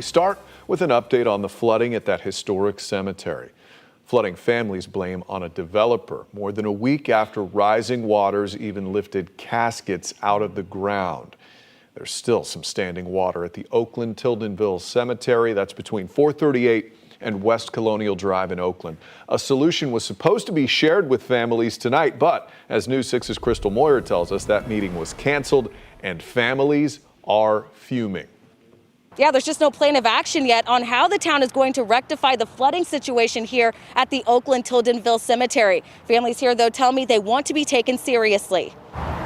We start with an update on the flooding at that historic cemetery. Flooding families blame on a developer more than a week after rising waters even lifted caskets out of the ground. There's still some standing water at the Oakland-Tildenville Cemetery. That's between 438 and West Colonial Drive in Oakland. A solution was supposed to be shared with families tonight, but as News 6's Crystal Moyer tells us, that meeting was canceled and families are fuming. Yeah, there's just no plan of action yet on how the town is going to rectify the flooding situation here at the Oakland-Tildenville Cemetery. Families here, though, tell me they want to be taken seriously.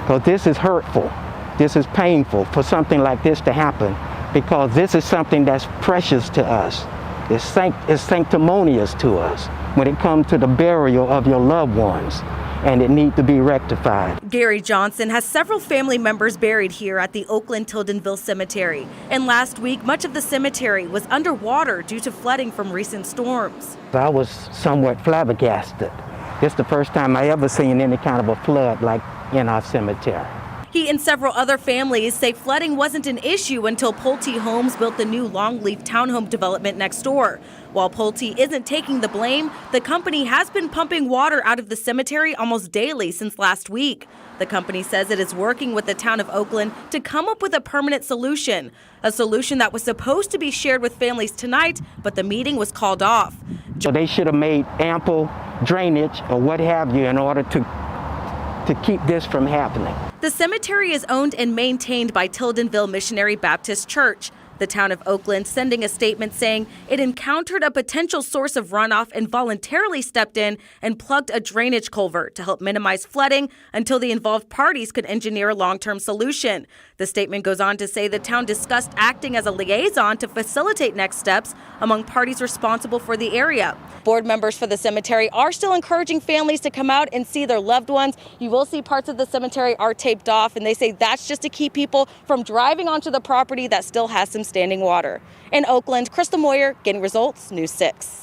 Because this is hurtful. This is painful for something like this to happen, because this is something that's precious to us. It's sanctimonious to us when it comes to the burial of your loved ones, and it needs to be rectified. Gary Johnson has several family members buried here at the Oakland-Tildenville Cemetery. And last week, much of the cemetery was underwater due to flooding from recent storms. I was somewhat flabbergasted. This is the first time I ever seen any kind of a flood like in our cemetery. He and several other families say flooding wasn't an issue until Pulte Homes built the new Longleaf townhome development next door. While Pulte isn't taking the blame, the company has been pumping water out of the cemetery almost daily since last week. The company says it is working with the town of Oakland to come up with a permanent solution, a solution that was supposed to be shared with families tonight, but the meeting was called off. So they should have made ample drainage or what have you in order to keep this from happening. The cemetery is owned and maintained by Tildenville Missionary Baptist Church. The town of Oakland sending a statement saying it encountered a potential source of runoff and voluntarily stepped in and plugged a drainage culvert to help minimize flooding until the involved parties could engineer a long-term solution. The statement goes on to say the town discussed acting as a liaison to facilitate next steps among parties responsible for the area. Board members for the cemetery are still encouraging families to come out and see their loved ones. You will see parts of the cemetery are taped off, and they say that's just to keep people from driving onto the property that still has some standing water. In Oakland, Crystal Moyer, getting results, News 6.